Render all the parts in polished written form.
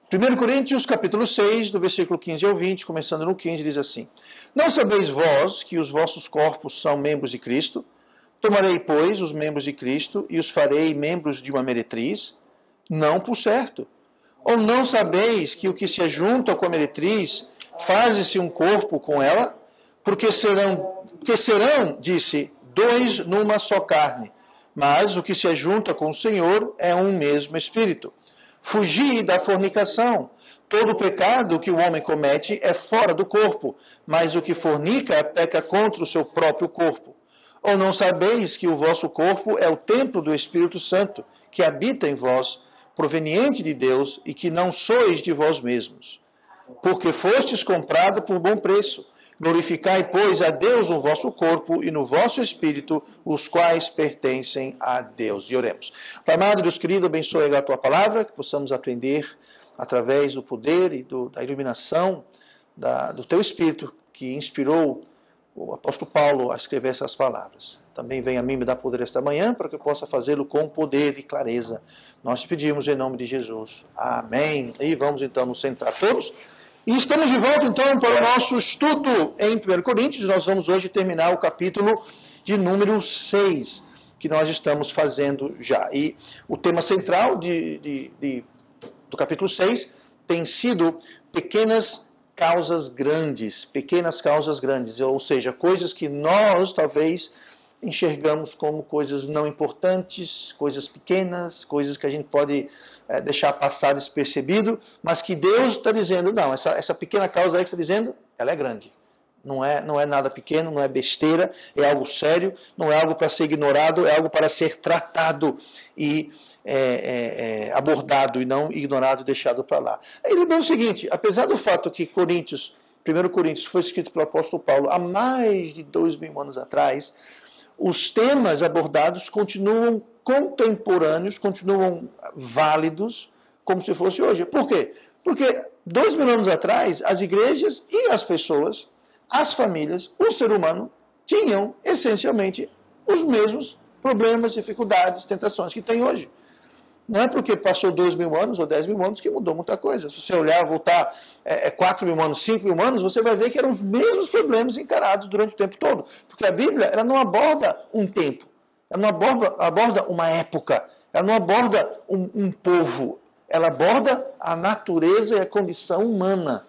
1 Coríntios, capítulo 6, do versículo 15 ao 20, começando no 15, diz assim: Não sabeis vós que os vossos corpos são membros de Cristo? Tomarei, pois, os membros de Cristo e os farei membros de uma meretriz? Não, por certo. Ou não sabeis que o que se ajunta com a meretriz faz-se um corpo com ela? Porque serão, disse, dois numa só carne. Mas o que se ajunta com o Senhor é um mesmo Espírito. Fugi da fornicação. Todo pecado que o homem comete é fora do corpo, mas o que fornica peca contra o seu próprio corpo. Ou não sabeis que o vosso corpo é o templo do Espírito Santo, que habita em vós, proveniente de Deus, e que não sois de vós mesmos? Porque fostes comprado por bom preço. Glorificai, pois, a Deus no vosso corpo e no vosso espírito, os quais pertencem a Deus. E oremos. Pai amado, Deus querido, abençoe a tua palavra, que possamos aprender através do poder e da iluminação do teu espírito, que inspirou o apóstolo Paulo a escrever essas palavras. Também venha a mim me dar poder esta manhã, para que eu possa fazê-lo com poder e clareza. Nós te pedimos em nome de Jesus. Amém. E vamos então nos sentar todos. E estamos de volta, então, para o nosso estudo em 1 Coríntios. Nós vamos hoje terminar o capítulo de número 6, que nós estamos fazendo já. E o tema central do capítulo 6 tem sido pequenas causas grandes, ou seja, coisas que nós, talvez, enxergamos como coisas não importantes, coisas pequenas, coisas que a gente pode deixar passar despercebido, mas que Deus está dizendo, não, essa pequena causa aí que está dizendo, ela é grande. Não é nada pequeno, não é besteira, é algo sério, não é algo para ser ignorado, é algo para ser tratado e abordado e não ignorado e deixado para lá. Aí ele diz o seguinte, apesar do fato que 1 Coríntios foi escrito pelo apóstolo Paulo há mais de 2000 anos atrás, os temas abordados continuam contemporâneos, continuam válidos, como se fosse hoje. Por quê? Porque 2000 anos atrás, as igrejas e as pessoas, as famílias, o ser humano, tinham essencialmente os mesmos problemas, dificuldades, tentações que tem hoje. Não é porque passou 2000 anos ou 10 mil anos que mudou muita coisa. Se você olhar, voltar 4.000 anos, 5.000 anos, você vai ver que eram os mesmos problemas encarados durante o tempo todo. Porque a Bíblia, ela não aborda um tempo, ela não aborda uma época, ela não aborda um povo, ela aborda a natureza e a condição humana.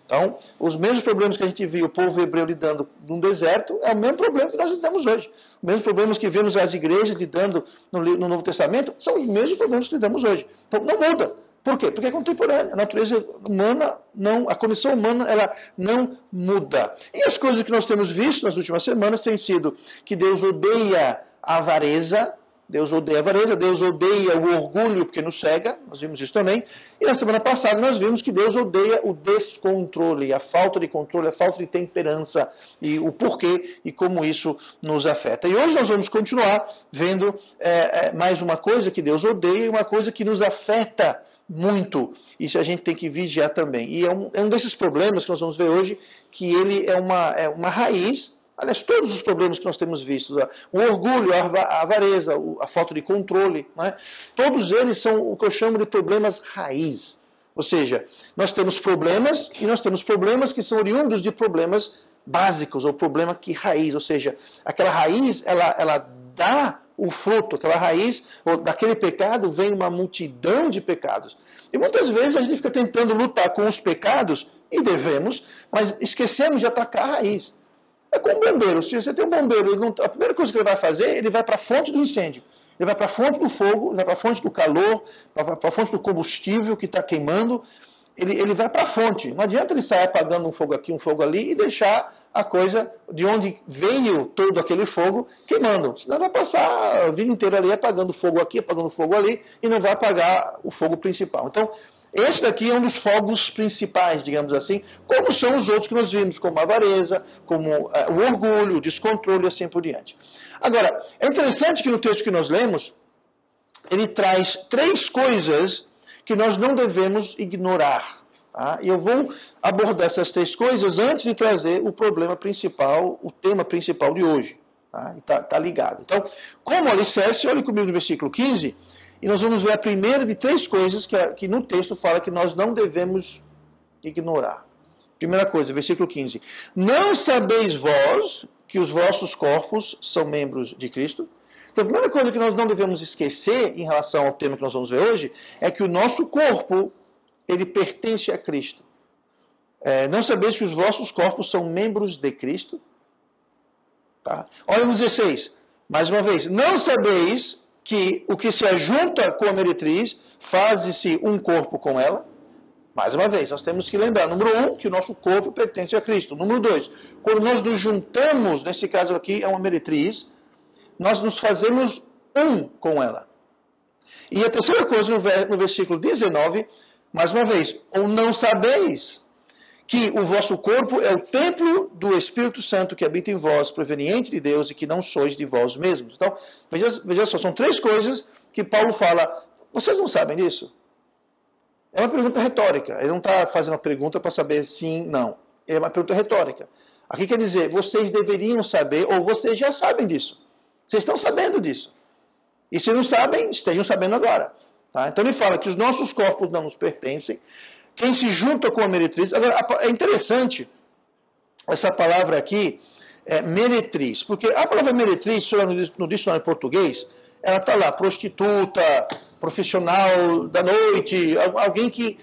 Então, os mesmos problemas que a gente viu o povo hebreu lidando num deserto, é o mesmo problema que nós lidamos hoje. Os mesmos problemas que vemos as igrejas lidando no Novo Testamento, são os mesmos problemas que lidamos hoje. Então, não muda. Por quê? Porque é contemporâneo. A natureza humana, a condição humana, ela não muda. E as coisas que nós temos visto nas últimas semanas têm sido que Deus odeia a avareza, Deus odeia o orgulho, porque nos cega, nós vimos isso também. E na semana passada nós vimos que Deus odeia o descontrole, a falta de controle, a falta de temperança, e o porquê e como isso nos afeta. E hoje nós vamos continuar vendo mais uma coisa que Deus odeia e uma coisa que nos afeta muito. Isso a gente tem que vigiar também. E é um desses problemas que nós vamos ver hoje, que ele é uma raiz. Aliás, todos os problemas que nós temos visto, o orgulho, a avareza, a falta de controle, né? Todos eles são o que eu chamo de problemas raiz. Ou seja, nós temos problemas e nós temos problemas que são oriundos de problemas básicos, ou problema que raiz. Ou seja, aquela raiz, ela dá o fruto, aquela raiz, ou daquele pecado vem uma multidão de pecados. E muitas vezes a gente fica tentando lutar com os pecados, e devemos, mas esquecemos de atacar a raiz. É como um bombeiro. Se você tem um bombeiro, a primeira coisa que ele vai fazer, ele vai para a fonte do incêndio. Ele vai para a fonte do fogo, ele vai para a fonte do calor, para a fonte do combustível que está queimando. Ele vai para a fonte. Não adianta ele sair apagando um fogo aqui, um fogo ali e deixar a coisa de onde veio todo aquele fogo queimando. Senão vai passar a vida inteira ali apagando fogo aqui, apagando fogo ali e não vai apagar o fogo principal. Então, esse daqui é um dos fogos principais, digamos assim, como são os outros que nós vimos, como a avareza, como o orgulho, o descontrole e assim por diante. Agora, é interessante que no texto que nós lemos, ele traz 3 coisas que nós não devemos ignorar. Tá? E eu vou abordar essas 3 coisas antes de trazer o problema principal, o tema principal de hoje. Tá ligado. Então, como alicerce, olhe comigo no versículo 15, E nós vamos ver a primeira de 3 coisas que no texto fala que nós não devemos ignorar. Primeira coisa, versículo 15. Não sabeis vós que os vossos corpos são membros de Cristo? Então, a primeira coisa que nós não devemos esquecer em relação ao tema que nós vamos ver hoje é que o nosso corpo, ele pertence a Cristo. Não sabeis que os vossos corpos são membros de Cristo? Tá? Olha no 16, mais uma vez. Não sabeis que o que se ajunta com a meretriz faz-se um corpo com ela? Mais uma vez, nós temos que lembrar, número 1, que o nosso corpo pertence a Cristo. Número 2, quando nós nos juntamos, nesse caso aqui é uma meretriz, nós nos fazemos um com ela. E a terceira coisa, no versículo 19, mais uma vez, ou não sabeis que o vosso corpo é o templo do Espírito Santo que habita em vós, proveniente de Deus, e que não sois de vós mesmos. Então, veja só, são 3 coisas que Paulo fala. Vocês não sabem disso? É uma pergunta retórica. Ele não está fazendo uma pergunta para saber sim, não. É uma pergunta retórica. Aqui quer dizer, vocês deveriam saber, ou vocês já sabem disso. Vocês estão sabendo disso. E se não sabem, estejam sabendo agora. Tá? Então ele fala que os nossos corpos não nos pertencem. Quem se junta com a meretriz... Agora, é interessante essa palavra aqui, meretriz. Porque a palavra meretriz, no dicionário português, ela está lá, prostituta, profissional da noite, alguém que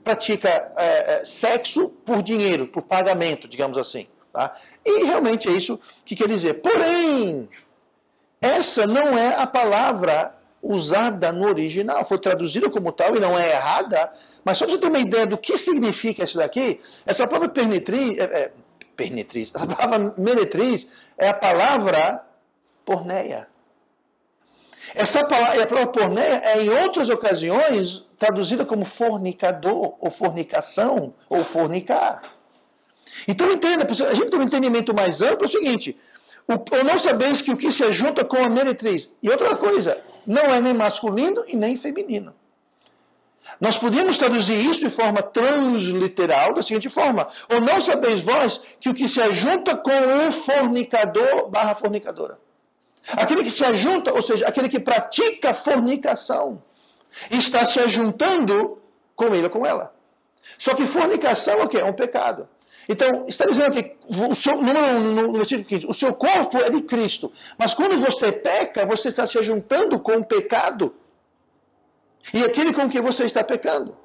pratica sexo por dinheiro, por pagamento, digamos assim. Tá? E realmente é isso que quer dizer. Porém, essa não é a palavra usada no original. Foi traduzida como tal e não é errada, mas só para você ter uma ideia do que significa isso daqui, essa palavra essa palavra meretriz é a palavra porneia. A palavra porneia é, em outras ocasiões, traduzida como fornicador, ou fornicação, ou fornicar. Então, entenda, a gente tem um entendimento mais amplo, é o seguinte, ou não sabeis que o que se ajunta com a meretriz. E outra coisa, não é nem masculino e nem feminino. Nós podíamos traduzir isso de forma transliteral, da seguinte forma, ou não sabeis vós que o que se ajunta com o fornicador / fornicadora. Aquele que se ajunta, ou seja, aquele que pratica fornicação, está se ajuntando com ele ou com ela. Só que fornicação é o quê? É um pecado. Então, está dizendo que, no versículo 15, o seu corpo é de Cristo. Mas quando você peca, você está se juntando com o pecado. E aquele com que você está pecando.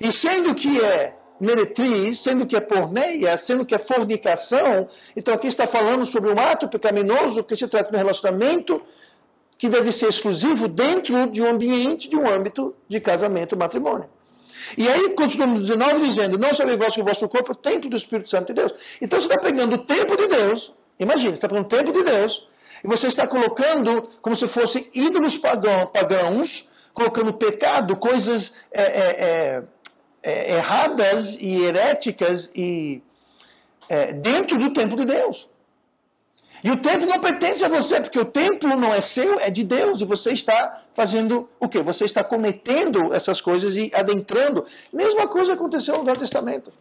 E sendo que é meretriz, sendo que é porneia, sendo que é fornicação, então aqui está falando sobre um ato pecaminoso que se trata de um relacionamento que deve ser exclusivo dentro de um ambiente, de um âmbito de casamento, matrimônio. E aí continua no 19 dizendo, não sabeis vós que o vosso corpo é o templo do Espírito Santo de Deus. Então você está pegando o templo de Deus, imagina, você está pegando o templo de Deus, e você está colocando como se fossem ídolos pagãos, colocando pecado, coisas erradas e heréticas dentro do templo de Deus. E o templo não pertence a você, porque o templo não é seu, é de Deus. E você está fazendo o quê? Você está cometendo essas coisas e adentrando. Mesma coisa aconteceu no Velho Testamento.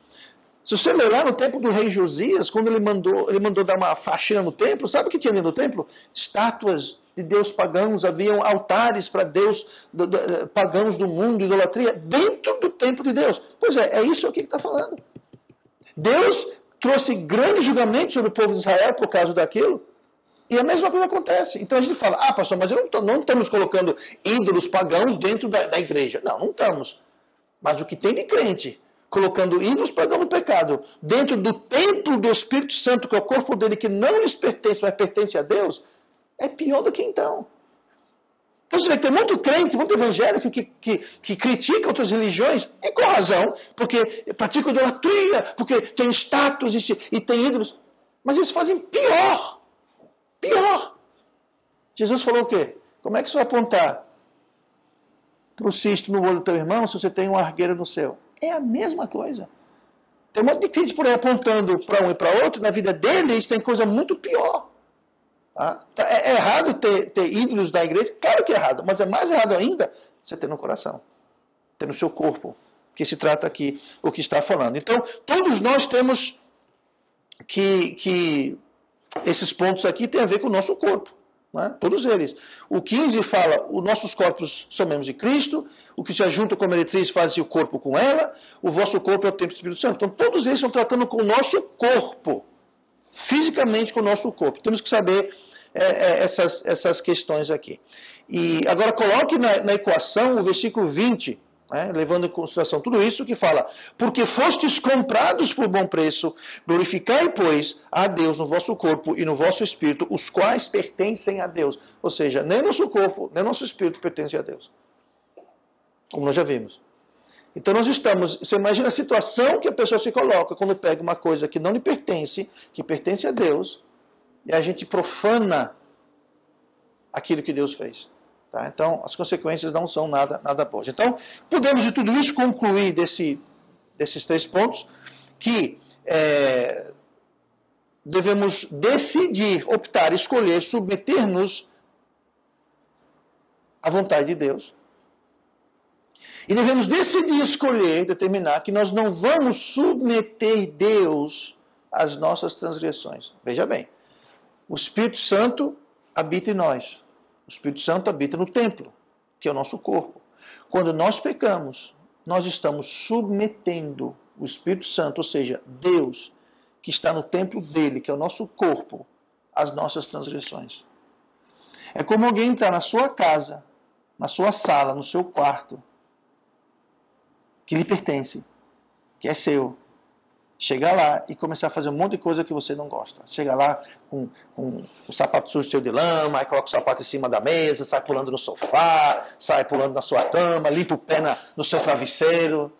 Se você ler lá no tempo do rei Josias, quando ele mandou dar uma faxina no templo, sabe o que tinha dentro do templo? Estátuas de deus pagãos, haviam altares para deus pagãos do mundo, idolatria, dentro do templo de Deus. Pois é isso aqui que está falando. Deus trouxe grande julgamento sobre o povo de Israel por causa daquilo, e a mesma coisa acontece. Então a gente fala, pastor, mas não estamos colocando ídolos pagãos dentro da igreja. Não estamos. Mas o que tem de crente colocando ídolos pagãos no pecado dentro do templo do Espírito Santo, que é o corpo dele, que não lhes pertence, mas pertence a Deus, é pior do que então. Então você vai ter muito crente, muito evangélico que critica outras religiões, e com razão, porque praticam idolatria, porque tem status e tem ídolos. Mas eles fazem pior. Pior. Jesus falou o quê? Como é que você vai apontar para o cisto no olho do teu irmão se você tem uma argueira no seu? É a mesma coisa. Tem um monte de crente por aí apontando para um e para outro, na vida deles tem coisa muito pior. É errado ter ídolos da igreja? Claro que é errado, mas é mais errado ainda você ter no coração, ter no seu corpo, que se trata aqui o que está falando. Então, todos nós temos que esses pontos aqui têm a ver com o nosso corpo. Né? Todos eles. O 15 fala, os nossos corpos são membros de Cristo, o que se ajunta com a meretriz faz o corpo com ela, o vosso corpo é o templo do Espírito Santo. Então todos eles estão tratando com o nosso corpo, fisicamente com o nosso corpo. Temos que saber essas questões aqui. E agora coloque na equação o versículo 20, né, levando em consideração tudo isso, que fala, porque fostes comprados por bom preço, glorificai, pois, a Deus no vosso corpo e no vosso espírito, os quais pertencem a Deus. Ou seja, nem nosso corpo, nem nosso espírito pertencem a Deus. Como nós já vimos. Então nós estamos, você imagina a situação que a pessoa se coloca quando pega uma coisa que não lhe pertence, que pertence a Deus, e a gente profana aquilo que Deus fez. Tá? Então, as consequências não são nada boas. Então, podemos de tudo isso concluir desses 3 pontos que devemos decidir, optar, escolher, submeter-nos à vontade de Deus. E devemos decidir, escolher, determinar que nós não vamos submeter Deus às nossas transgressões. Veja bem, o Espírito Santo habita em nós. O Espírito Santo habita no templo, que é o nosso corpo. Quando nós pecamos, nós estamos submetendo o Espírito Santo, ou seja, Deus, que está no templo dele, que é o nosso corpo, às nossas transgressões. É como alguém entrar na sua casa, na sua sala, no seu quarto, que lhe pertence, que é seu. Chegar lá e começar a fazer um monte de coisa que você não gosta. Chega lá com o sapato sujo seu de lama, aí coloca o sapato em cima da mesa, sai pulando no sofá, sai pulando na sua cama, limpa o pé no seu travesseiro.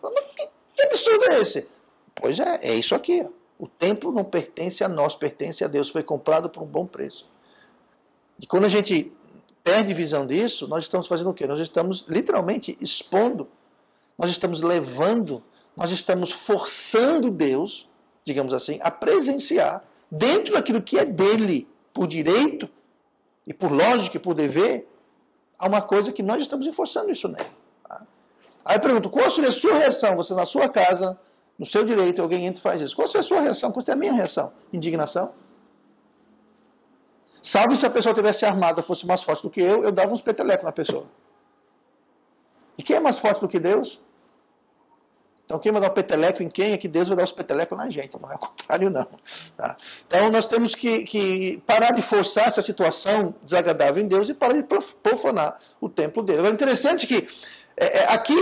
Que absurdo é esse? Pois é isso aqui. Ó. O templo não pertence a nós, pertence a Deus. Foi comprado por um bom preço. E quando a gente perde visão disso, nós estamos fazendo o quê? Nós estamos literalmente expondo, nós estamos levando, nós estamos forçando Deus, digamos assim, a presenciar, dentro daquilo que é dele, por direito, e por lógica, e por dever, a uma coisa que nós estamos enforçando isso nele. Tá? Aí eu pergunto, qual seria a sua reação? Você na sua casa, no seu direito, alguém entra e faz isso. Qual seria a sua reação? Qual seria a minha reação? Indignação? Salve se a pessoa tivesse armada, fosse mais forte do que eu dava uns petelecos na pessoa. E quem é mais forte do que Deus? Então, quem vai dar o peteleco em quem é que Deus vai dar os petelecos na gente. Não é o contrário, não. Tá? Então, nós temos que parar de forçar essa situação desagradável em Deus e parar de profanar o templo dele. Agora, é interessante que aqui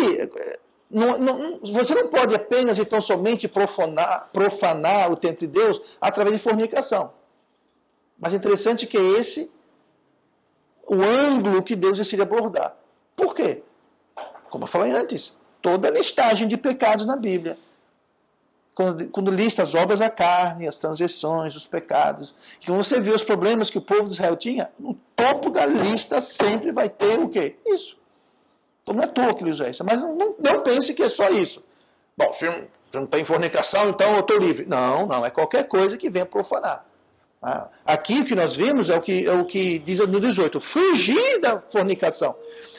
você não pode apenas e tão somente profanar o templo de Deus através de fornicação. Mas é interessante que é esse o ângulo que Deus decide abordar. Por quê? Como eu falei antes, toda a listagem de pecados na Bíblia. Quando lista as obras da carne, as transgressões, os pecados. E quando você vê os problemas que o povo de Israel tinha, no topo da lista sempre vai ter o quê? Isso. Então não é à toa que ele usa isso. Mas não pense que é só isso. Bom, se não tem fornicação, então eu estou livre. Não. É qualquer coisa que venha profanar. Aqui o que nós vimos é o que diz no 18. Fugir da fornicação.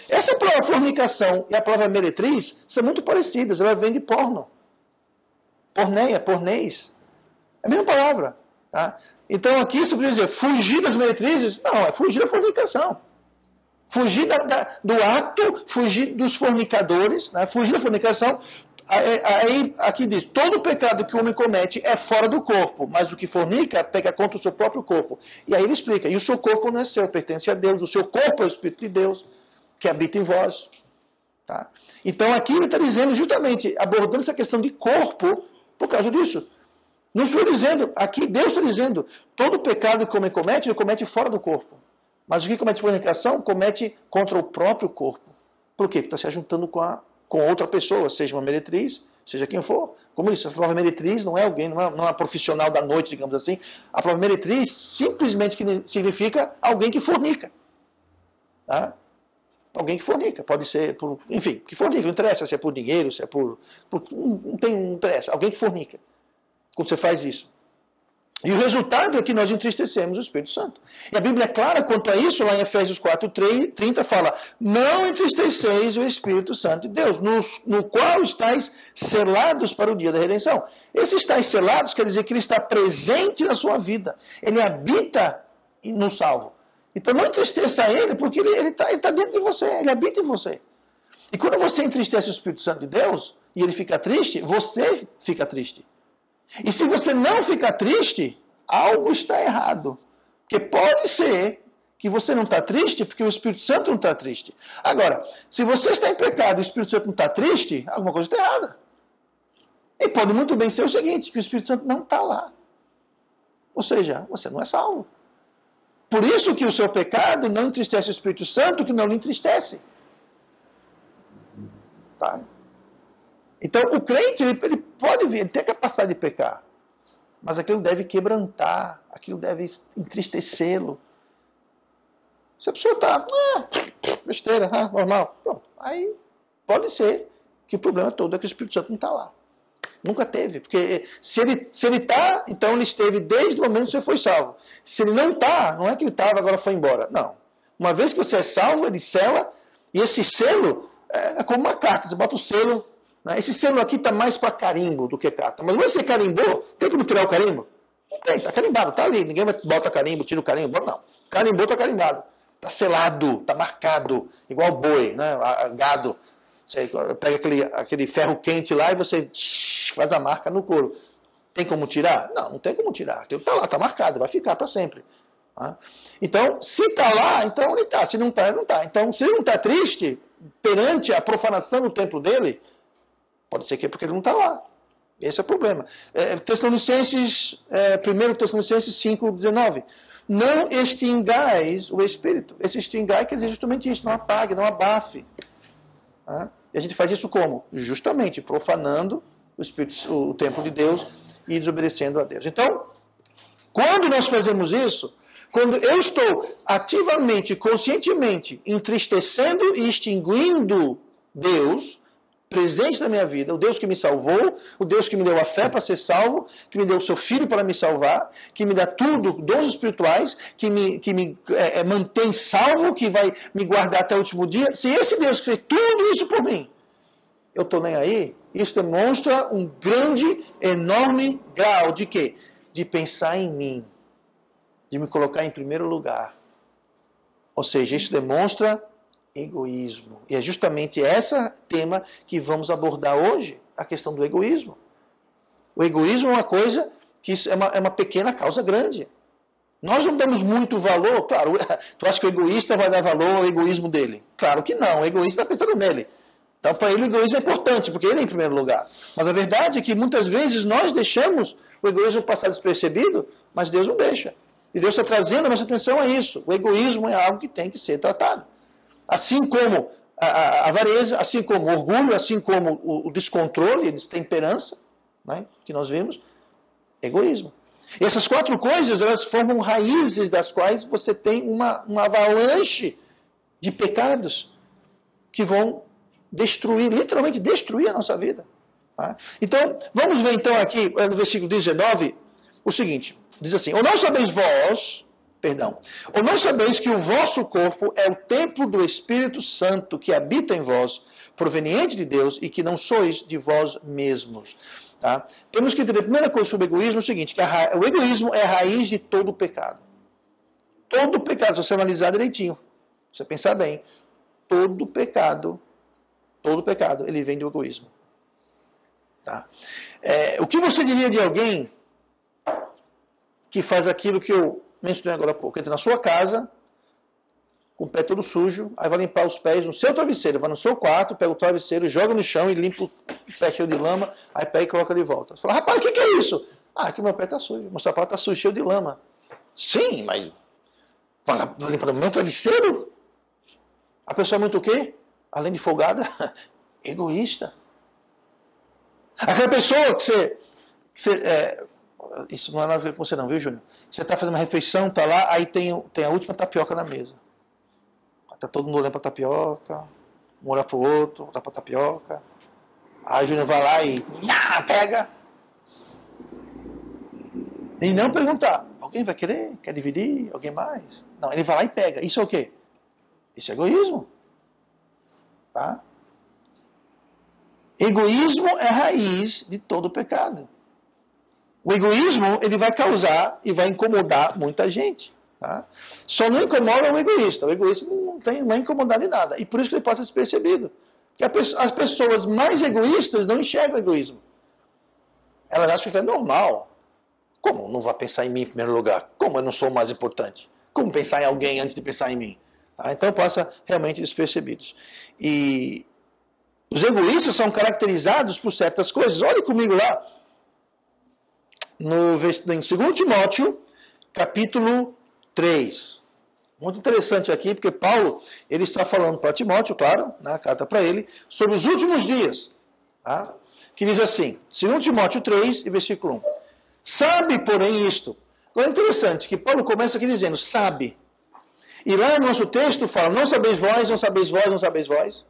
Essa palavra fornicação e a palavra meretriz são muito parecidas. Ela vem de porno. Porneia, porneis. É a mesma palavra. Tá? Então aqui você precisa dizer fugir das meretrizes. Não, é fugir da fornicação. Fugir do ato, fugir dos fornicadores, né? Fugir da fornicação. Aí aqui diz, todo pecado que o homem comete é fora do corpo, mas o que fornica peca contra o seu próprio corpo. E aí ele explica, e o seu corpo não é seu, pertence a Deus, o seu corpo é o Espírito de Deus, que habita em vós. Tá? Então aqui ele está dizendo justamente, abordando essa questão de corpo, por causa disso. Não estou dizendo, aqui Deus está dizendo, todo pecado que o homem comete, ele comete fora do corpo. Mas o que comete fornicação, comete contra o próprio corpo. Por quê? Porque está se ajuntando com outra pessoa, seja uma meretriz, seja quem for. Como eu disse, a palavra meretriz não é alguém, não é uma profissional da noite, digamos assim. A palavra meretriz simplesmente significa alguém que fornica. Tá? Alguém que fornica, pode ser, enfim, que fornica, não interessa se é por dinheiro, se é não interessa, alguém que fornica, quando você faz isso. E o resultado é que nós entristecemos o Espírito Santo. E a Bíblia é clara quanto a isso, lá em Efésios 4:30 fala, não entristeceis o Espírito Santo de Deus, no qual estáis selados para o dia da redenção. Esse estáis selados quer dizer que ele está presente na sua vida, ele habita no salvo. Então não entristeça ele, porque ele tá dentro de você, ele habita em você. E quando você entristece o Espírito Santo de Deus, e ele fica triste, você fica triste. E se você não fica triste, algo está errado. Porque pode ser que você não está triste porque o Espírito Santo não está triste. Agora, se você está em pecado e o Espírito Santo não está triste, alguma coisa está errada. E pode muito bem ser o seguinte, que o Espírito Santo não está lá. Ou seja, você não é salvo. Por isso que o seu pecado não entristece o Espírito Santo, que não lhe entristece. Tá? Então, o crente, ele pode vir, ele tem a capacidade de pecar. Mas aquilo deve quebrantar, aquilo deve entristecê-lo. Se a pessoa está, besteira, normal, pronto. Aí pode ser que o problema todo é que o Espírito Santo não está lá. Nunca teve. Porque se ele está, então ele esteve desde o momento que você foi salvo. Se ele não está, não é que ele estava agora foi embora. Não. Uma vez que você é salvo, ele sela, e esse selo é como uma carta. Você bota o selo. Né? Esse selo aqui está mais para carimbo do que carta. Mas quando você carimbou, tem como tirar o carimbo? Não tem, está carimbado, está ali. Ninguém bota carimbo, tira o carimbo. Não. Carimbou, está carimbado. Está selado, está marcado. Igual boi, né? Gado. Você pega aquele ferro quente lá e você faz a marca no couro. Tem como tirar? Não, não tem como tirar. Aquilo está lá, está marcado, vai ficar para sempre. Tá? Então, se está lá, então ele está. Se não está, ele não está. Então, se ele não está triste perante a profanação do templo dele, pode ser que é porque ele não está lá. Esse é o problema. 1 Tessalonicenses 5:19. Não extingais o Espírito. Esse extingai quer dizer justamente isso. Não apague, não abafe. Tá? E a gente faz isso como? Justamente profanando o templo de Deus e desobedecendo a Deus. Então, quando nós fazemos isso, quando eu estou ativamente, conscientemente entristecendo e extinguindo Deus presente na minha vida, o Deus que me salvou, o Deus que me deu a fé para ser salvo, que me deu o seu Filho para me salvar, que me dá tudo, dons espirituais, que me mantém salvo, que vai me guardar até o último dia. Se esse Deus que fez tudo isso por mim, eu estou nem aí, isso demonstra um grande, enorme grau de quê? De pensar em mim, de me colocar em primeiro lugar. Ou seja, isso demonstra egoísmo. E é justamente esse tema que vamos abordar hoje, a questão do egoísmo. O egoísmo é uma coisa que é uma pequena causa grande. Nós não damos muito valor, claro, tu acha que o egoísta vai dar valor ao egoísmo dele? Claro que não, o egoísta está pensando nele. Então, para ele, o egoísmo é importante, porque ele é em primeiro lugar. Mas a verdade é que muitas vezes nós deixamos o egoísmo passar despercebido, mas Deus não deixa. E Deus está trazendo a nossa atenção a isso. O egoísmo é algo que tem que ser tratado. Assim como a avareza, assim como o orgulho, assim como o descontrole, a destemperança, né, que nós vimos, egoísmo. E essas quatro coisas, elas formam raízes das quais você tem uma avalanche de pecados que vão destruir, literalmente destruir a nossa vida. Tá? Então, vamos ver então aqui, no versículo 19, o seguinte, diz assim, ou não sabeis que o vosso corpo é o templo do Espírito Santo que habita em vós, proveniente de Deus, e que não sois de vós mesmos. Tá? Temos que entender, a primeira coisa sobre o egoísmo é o seguinte, que o egoísmo é a raiz de todo pecado. Todo pecado, se você analisar direitinho, se você pensar bem, todo pecado, ele vem do egoísmo. Tá? O que você diria de alguém que faz aquilo que eu mencionei agora há pouco? Entra na sua casa, com o pé todo sujo, aí vai limpar os pés no seu travesseiro, vai no seu quarto, pega o travesseiro, joga no chão e limpa o pé cheio de lama, aí pega e coloca de volta. Você fala, rapaz, o que é isso? Ah, que meu pé está sujo, meu sapato está sujo, cheio de lama. Sim, mas vai limpar o meu travesseiro? A pessoa é muito o quê? Além de folgada, egoísta. Aquela pessoa que você isso não é nada a ver com você não, viu, Júnior? Você está fazendo uma refeição, está lá, aí tem a última tapioca na mesa. Está todo mundo olhando para a tapioca, um olha para o outro, olha para a tapioca. Aí o Júnior vai lá e pega. E não perguntar, alguém vai querer? Quer dividir? Alguém mais? Não, ele vai lá e pega. Isso é o quê? Isso é egoísmo. Tá? Egoísmo é a raiz de todo pecado. O egoísmo, ele vai causar e vai incomodar muita gente. Tá? Só não incomoda o egoísta. O egoísta não é incomodado em nada. E por isso que ele passa despercebido. Porque as pessoas mais egoístas não enxergam o egoísmo. Elas acham que é normal. Como não vai pensar em mim em primeiro lugar? Como eu não sou o mais importante? Como pensar em alguém antes de pensar em mim? Tá? Então passa realmente despercebidos. E os egoístas são caracterizados por certas coisas. Olhe comigo lá, em 2 Timóteo, capítulo 3. Muito interessante aqui, porque Paulo ele está falando para Timóteo, claro, na carta para ele, sobre os últimos dias. Tá? Que diz assim, 2 Timóteo 3, versículo 1. Sabe, porém, isto. Agora é interessante que Paulo começa aqui dizendo, sabe. E lá no nosso texto fala, não sabeis vós, não sabeis vós, não sabeis vós.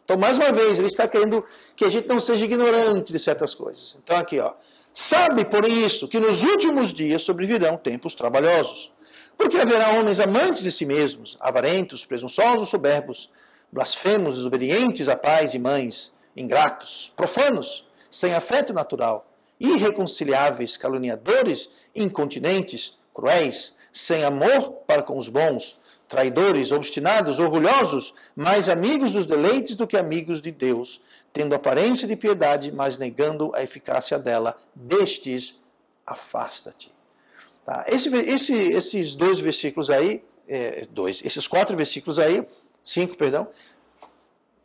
Então, mais uma vez, ele está querendo que a gente não seja ignorante de certas coisas. Então, aqui, ó. Sabe, porém, isso, que nos últimos dias sobrevirão tempos trabalhosos. Porque haverá homens amantes de si mesmos, avarentos, presunçosos, soberbos, blasfemos, desobedientes a pais e mães, ingratos, profanos, sem afeto natural, irreconciliáveis, caluniadores, incontinentes, cruéis, sem amor para com os bons, traidores, obstinados, orgulhosos, mais amigos dos deleites do que amigos de Deus, tendo aparência de piedade, mas negando a eficácia dela. Destes, afasta-te. Tá? Esses 2 versículos aí, esses 4 versículos aí, 5, perdão,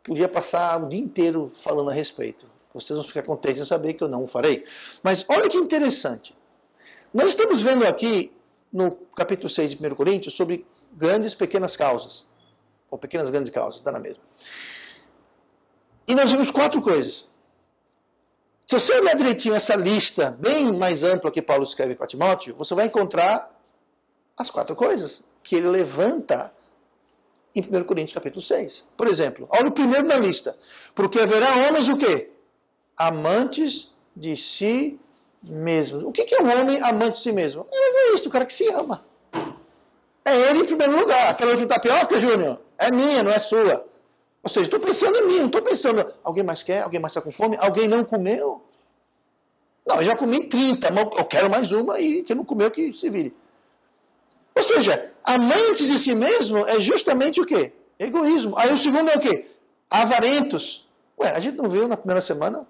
podia passar o dia inteiro falando a respeito. Vocês vão ficar contentes em saber que eu não o farei. Mas olha que interessante. Nós estamos vendo aqui, no capítulo 6 de 1 Coríntios, sobre grandes pequenas causas. Ou pequenas grandes causas, está na mesma. E nós vimos 4 coisas. Se você olhar direitinho essa lista, bem mais ampla que Paulo escreve para Timóteo, você vai encontrar as 4 coisas que ele levanta em 1 Coríntios capítulo 6. Por exemplo, olha o primeiro na lista. Porque haverá homens o quê? Amantes de si mesmos. O que é um homem amante de si mesmo? É um egoísta, o cara que se ama. É ele em primeiro lugar. Aquela outra tapioca, Júnior, é minha, não é sua. Ou seja, estou pensando em mim, não estou pensando, alguém mais quer, alguém mais está com fome, alguém não comeu. Não, eu já comi 30, mas eu quero mais uma e quem não comeu que se vire. Ou seja, amantes de si mesmo é justamente o quê? Egoísmo. Aí o segundo é o quê? Avarentos. Ué, a gente não viu na primeira semana?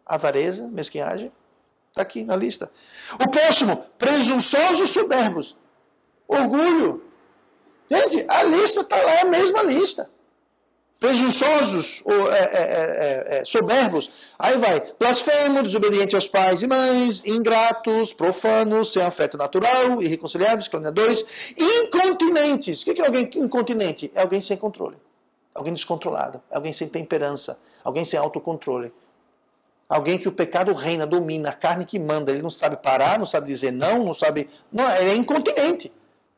Avareza, mesquinhagem. Está aqui na lista. O próximo, presunçosos soberbos. Orgulho. Gente, a lista está lá, é a mesma lista. Presunçosos, soberbos. Aí vai, blasfemo, desobediente aos pais e mães, ingratos, profanos, sem afeto natural, irreconciliáveis, caluniadores, incontinentes. O que é alguém incontinente? É alguém sem controle. Alguém descontrolado. Alguém sem temperança. Alguém sem autocontrole. Alguém que o pecado reina, domina, a carne que manda. Ele não sabe parar, não sabe dizer não, não sabe... Não, ele é incontinente.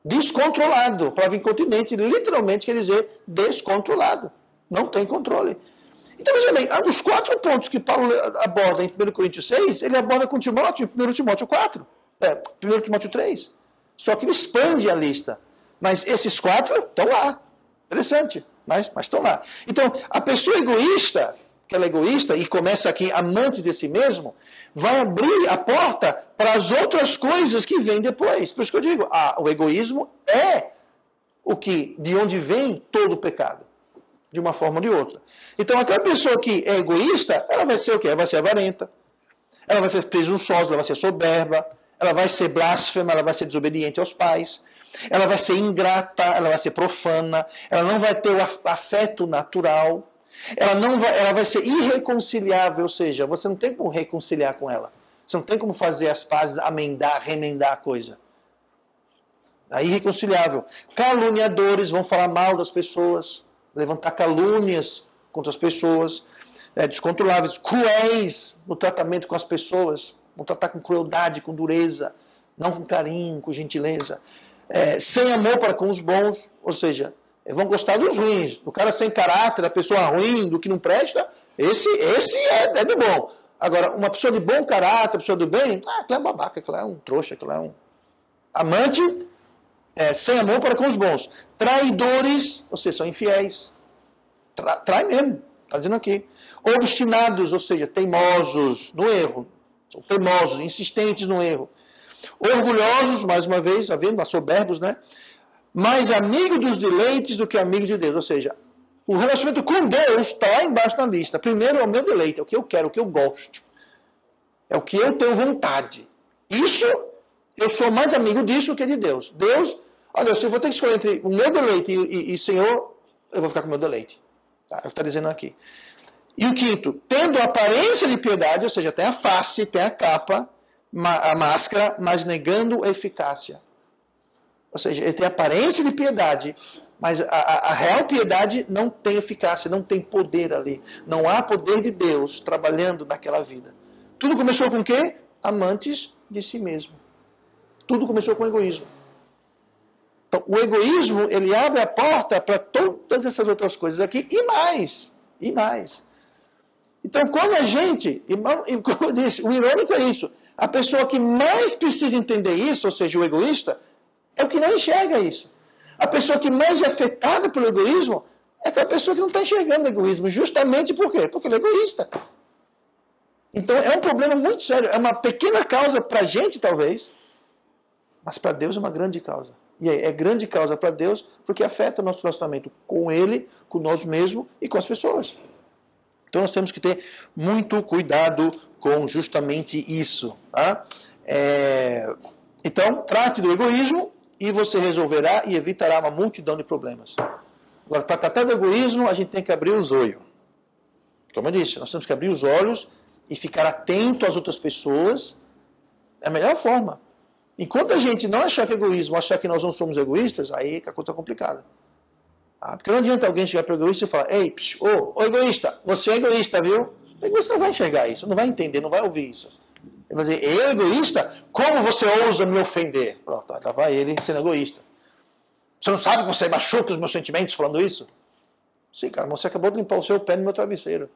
Descontrolado. A palavra incontinente literalmente quer dizer descontrolado. Não tem controle. Então, veja bem, os 4 pontos que Paulo aborda em 1 Coríntios 6, ele aborda com Timóteo em 1 Timóteo 4. 1 Timóteo 3. Só que ele expande a lista. Mas esses 4 estão lá. Interessante, mas estão lá. Então, a pessoa egoísta, que ela é egoísta e começa aqui amante de si mesmo, vai abrir a porta para as outras coisas que vêm depois. Por isso que eu digo, o egoísmo é de onde vem todo o pecado. De uma forma ou de outra. Então, aquela pessoa que é egoísta, ela vai ser o quê? Ela vai ser avarenta, ela vai ser presunçosa, ela vai ser soberba, ela vai ser blasfema, ela vai ser desobediente aos pais, ela vai ser ingrata, ela vai ser profana, ela não vai ter o afeto natural, ela vai ser irreconciliável, ou seja, você não tem como reconciliar com ela. Você não tem como fazer as pazes, remendar a coisa. É irreconciliável. Caluniadores vão falar mal das pessoas, levantar calúnias contra as pessoas, descontroláveis, cruéis no tratamento com as pessoas, vão tratar com crueldade, com dureza, não com carinho, com gentileza, sem amor para com os bons, ou seja, vão gostar dos ruins, do cara sem caráter, da pessoa ruim, do que não presta, esse é do bom. Agora, uma pessoa de bom caráter, pessoa do bem, aquela é babaca, aquela é um trouxa, aquela é um amante, sem amor para com os bons. Traidores, ou seja, são infiéis. Trai mesmo, está dizendo aqui. Obstinados, ou seja, teimosos no erro. São teimosos, insistentes no erro. Orgulhosos, mais uma vez, havendo soberbos, né? Mais amigo dos deleites do que amigo de Deus. Ou seja, o relacionamento com Deus está lá embaixo na lista. Primeiro é o meu deleite, é o que eu quero, o que eu gosto. É o que eu tenho vontade. Isso, eu sou mais amigo disso do que de Deus. Deus, olha, se eu vou ter que escolher entre o meu deleite e Senhor, eu vou ficar com o meu deleite. Tá? É o que está dizendo aqui. E o quinto, tendo aparência de piedade, ou seja, tem a face, tem a capa, a máscara, mas negando a eficácia. Ou seja, ele tem aparência de piedade, mas a real piedade não tem eficácia, não tem poder ali. Não há poder de Deus trabalhando naquela vida. Tudo começou com o quê? Amantes de si mesmo. Tudo começou com egoísmo. Então, o egoísmo, ele abre a porta para todas essas outras coisas aqui e mais. E mais. Então, quando a gente, como eu disse, o irônico é isso. A pessoa que mais precisa entender isso, ou seja, o egoísta, é o que não enxerga isso. A pessoa que mais é afetada pelo egoísmo é aquela pessoa que não está enxergando o egoísmo. Justamente por quê? Porque ele é egoísta. Então, é um problema muito sério. É uma pequena causa para a gente, talvez, mas para Deus é uma grande causa. E é grande causa para Deus porque afeta o nosso relacionamento com Ele, com nós mesmos e com as pessoas. Então nós temos que ter muito cuidado com justamente isso. Tá? Então, trate do egoísmo e você resolverá e evitará uma multidão de problemas. Agora, para tratar do egoísmo, a gente tem que abrir os olhos. Como eu disse, nós temos que abrir os olhos e ficar atento às outras pessoas. É a melhor forma. Enquanto a gente não achar que é egoísmo, achar que nós não somos egoístas, aí a coisa está complicada. Porque não adianta alguém chegar para o egoísta e falar: ei, ô egoísta, você é egoísta, viu? O egoísta não vai enxergar isso, não vai entender, não vai ouvir isso. Ele vai dizer: eu, egoísta? Como você ousa me ofender? Pronto, lá vai ele sendo egoísta. Você não sabe que você machuca os meus sentimentos falando isso? Sim, cara, mas você acabou de limpar o seu pé no meu travesseiro.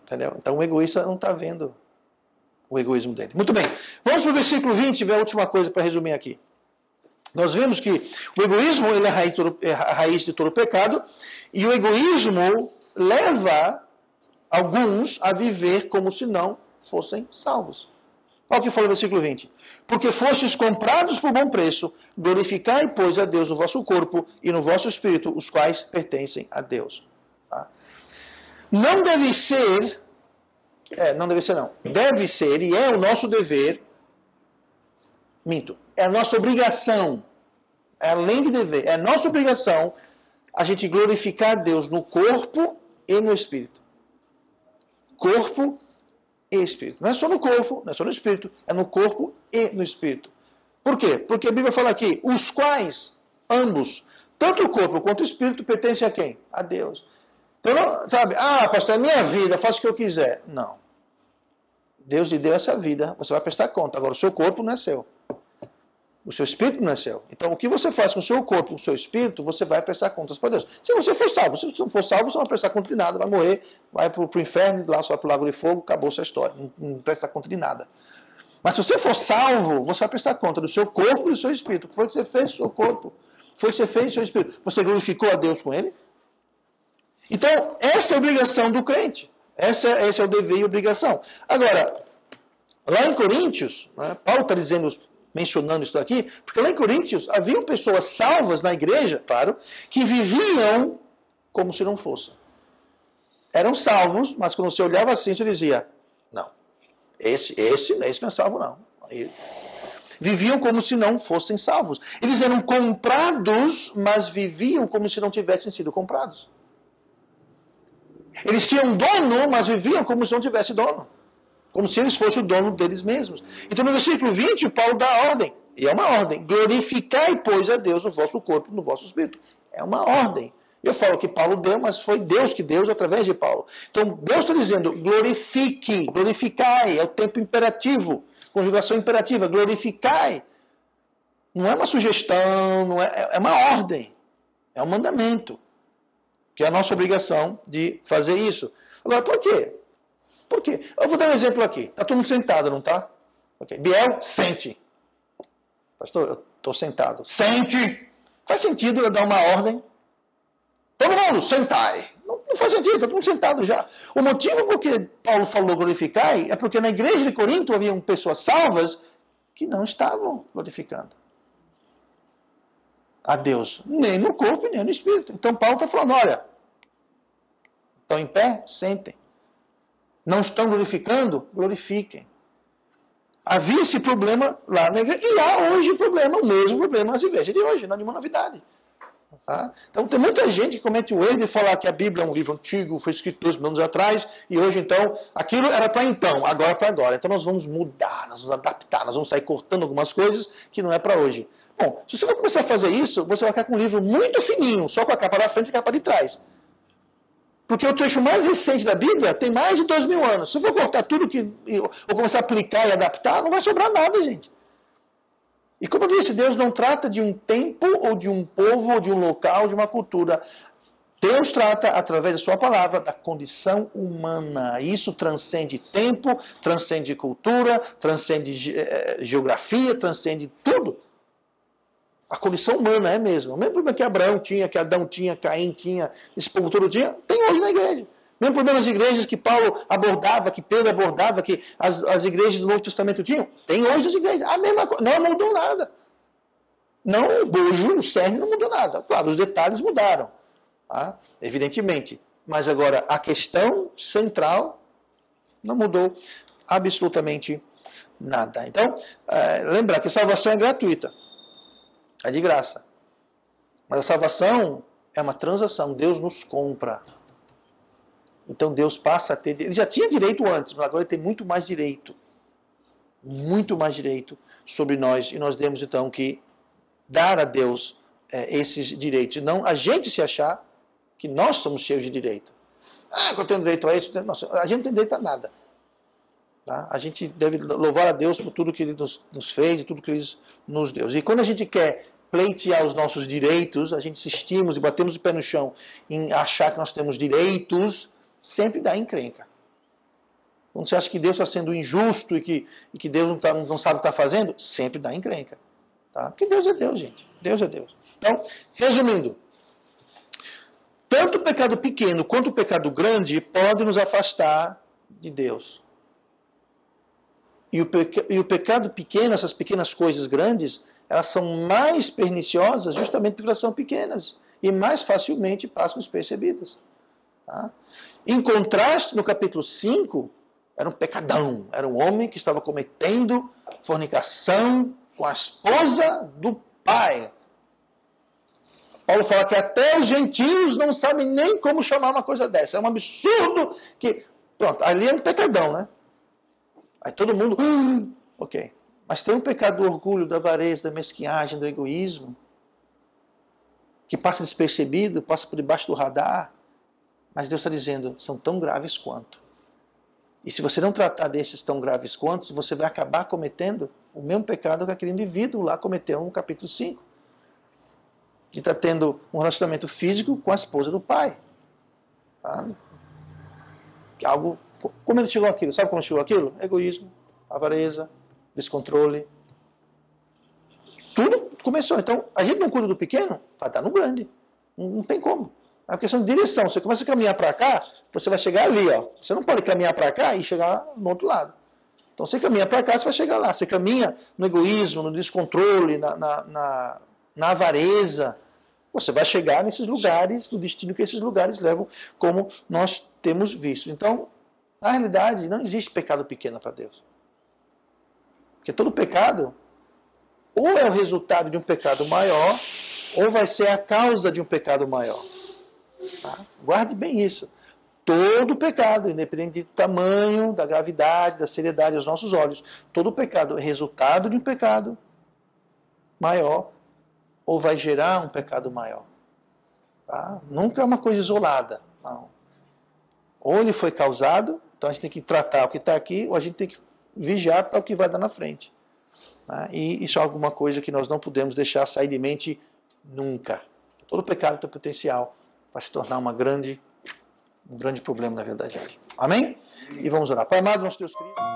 Entendeu? Então o egoísta não está vendo o egoísmo dele. Muito bem, vamos para o versículo 20, ver a última coisa para resumir aqui. Nós vemos que o egoísmo ele é a raiz de todo pecado, e o egoísmo leva alguns a viver como se não fossem salvos. Olha o que fala o versículo 20. Porque fostes comprados por bom preço, glorificai, pois, a Deus no vosso corpo e no vosso espírito, os quais pertencem a Deus. Tá? Não deve ser, deve ser, e é o nosso dever, é a nossa obrigação, além de dever, é a nossa obrigação a gente glorificar Deus no corpo e no espírito. Corpo e espírito. Não é só no corpo, não é só no espírito, é no corpo e no espírito. Por quê? Porque a Bíblia fala aqui, os quais, ambos, tanto o corpo quanto o espírito, pertencem a quem? A Deus. Então, não, sabe, pastor, é minha vida, faço o que eu quiser. Não. Deus lhe deu essa vida, você vai prestar conta. Agora, o seu corpo não é seu. O seu espírito não é seu. Então, o que você faz com o seu corpo, com o seu espírito, você vai prestar contas para Deus. Se você for salvo, se você não for salvo, você não vai prestar conta de nada, vai morrer, vai para o inferno, lá você vai para o lago de fogo, acabou a sua história. Não presta conta de nada. Mas se você for salvo, você vai prestar conta do seu corpo e do seu espírito. O que foi que você fez com o seu corpo? O que foi que você fez com o seu espírito? Você glorificou a Deus com ele? Então, essa é a obrigação do crente. Esse é o dever e obrigação. Agora, lá em Coríntios, né, Paulo está mencionando isso aqui, porque lá em Coríntios haviam pessoas salvas na igreja, claro, que viviam como se não fossem. Eram salvos, mas quando você olhava assim, você dizia, não, esse não é salvo não. Viviam como se não fossem salvos. Eles eram comprados, mas viviam como se não tivessem sido comprados. Eles tinham dono, mas viviam como se não tivesse dono. Como se eles fossem o dono deles mesmos. Então no versículo 20, Paulo dá a ordem. E é uma ordem. Glorificai, pois, a Deus no vosso corpo, no vosso espírito. É uma ordem. Eu falo que Paulo deu, mas foi Deus que deu através de Paulo. Então Deus está dizendo, glorifique, glorificai. É o tempo imperativo. Conjugação imperativa. Glorificai. Não é uma sugestão, é uma ordem. É um mandamento. Que é a nossa obrigação de fazer isso. Agora, por quê? Por quê? Eu vou dar um exemplo aqui. Está todo mundo sentado, não está? Okay. Biel, sente. Pastor, eu estou sentado. Sente! Faz sentido eu dar uma ordem? Todo mundo, sentai. Não faz sentido, está todo mundo sentado já. O motivo por que Paulo falou glorificai é porque na igreja de Corinto haviam pessoas salvas que não estavam glorificando a Deus, nem no corpo, nem no espírito. Então Paulo está falando, olha, estão em pé? Sentem. Não estão glorificando? Glorifiquem. Havia esse problema lá na igreja, e há hoje problema, o mesmo problema nas igrejas de hoje, não há nenhuma novidade. Tá? Então tem muita gente que comete o erro de falar que a Bíblia é um livro antigo, foi escrito 2.000 anos atrás, e hoje então, aquilo era para então, agora para agora. Então nós vamos mudar, nós vamos adaptar, nós vamos sair cortando algumas coisas que não é para hoje. Bom, se você for começar a fazer isso, você vai ficar com um livro muito fininho, só com a capa da frente e a capa de trás. Porque o trecho mais recente da Bíblia tem mais de 2.000 anos. Se eu for cortar tudo ou começar a aplicar e adaptar, não vai sobrar nada, gente. E como eu disse, Deus não trata de um tempo, ou de um povo, ou de um local, de uma cultura. Deus trata, através da sua palavra, da condição humana. Isso transcende tempo, transcende cultura, transcende geografia, transcende tudo. A condição humana é mesmo. O mesmo problema que Abraão tinha, que Adão tinha, Caim tinha, esse povo todo tinha, tem hoje na igreja. O mesmo problema nas igrejas que Paulo abordava, que Pedro abordava, que as igrejas do Novo Testamento tinham, tem hoje nas igrejas. A mesma coisa. Não mudou nada. Não, o bojo, o cerne não mudou nada. Claro, os detalhes mudaram. Tá? Evidentemente. Mas agora, a questão central não mudou absolutamente nada. Então, lembrar que a salvação é gratuita. É de graça. Mas a salvação é uma transação. Deus nos compra. Então Deus passa a ter... Ele já tinha direito antes, mas agora ele tem muito mais direito. Muito mais direito sobre nós. E nós temos então que dar a Deus esses direitos. Não a gente se achar que nós somos cheios de direito. Eu tenho direito a isso. Nossa, a gente não tem direito a nada. Tá? A gente deve louvar a Deus por tudo que Ele nos fez e tudo que Ele nos deu. E quando a gente quer pleitear os nossos direitos, a gente insistimos e batemos o pé no chão em achar que nós temos direitos, sempre dá encrenca. Quando você acha que Deus está sendo injusto e que Deus não sabe o que está fazendo, sempre dá encrenca. Tá? Porque Deus é Deus, gente. Deus é Deus. Então, resumindo, tanto o pecado pequeno quanto o pecado grande pode nos afastar de Deus. E o pecado pequeno, essas pequenas coisas grandes, elas são mais perniciosas justamente porque elas são pequenas e mais facilmente passam despercebidas. Tá? Em contraste, no capítulo 5, era um pecadão, era um homem que estava cometendo fornicação com a esposa do pai. Paulo fala que até os gentios não sabem nem como chamar uma coisa dessa. É um absurdo que... Pronto, ali é um pecadão, né? Aí todo mundo... ok. Mas tem um pecado do orgulho, da avareza, da mesquinhagem, do egoísmo, que passa despercebido, passa por debaixo do radar. Mas Deus está dizendo, são tão graves quanto. E se você não tratar desses tão graves quanto, você vai acabar cometendo o mesmo pecado que aquele indivíduo lá cometeu no capítulo 5. Que está tendo um relacionamento físico com a esposa do pai. Tá? Que algo... Como ele chegou àquilo? Sabe como chegou àquilo? Egoísmo, avareza, descontrole. Tudo começou. Então, a gente não cuida do pequeno, vai dar no grande. Não tem como. É uma questão de direção. Você começa a caminhar para cá, você vai chegar ali. Ó. Você não pode caminhar para cá e chegar no outro lado. Então, você caminha para cá, você vai chegar lá. Você caminha no egoísmo, no descontrole, na avareza. Você vai chegar nesses lugares, no destino que esses lugares levam, como nós temos visto. Então, na realidade, não existe pecado pequeno para Deus. Porque todo pecado, ou é o resultado de um pecado maior, ou vai ser a causa de um pecado maior. Tá? Guarde bem isso. Todo pecado, independente do tamanho, da gravidade, da seriedade aos nossos olhos, todo pecado é resultado de um pecado maior, ou vai gerar um pecado maior. Tá? Nunca é uma coisa isolada. Não. Ou ele foi causado, então a gente tem que tratar o que está aqui, ou a gente tem que vigiar para o que vai dar na frente. Tá? E isso é alguma coisa que nós não podemos deixar sair de mente nunca. Todo pecado tem potencial para se tornar um grande problema na vida da gente. Amém? E vamos orar. Pai amado, nosso Deus querido.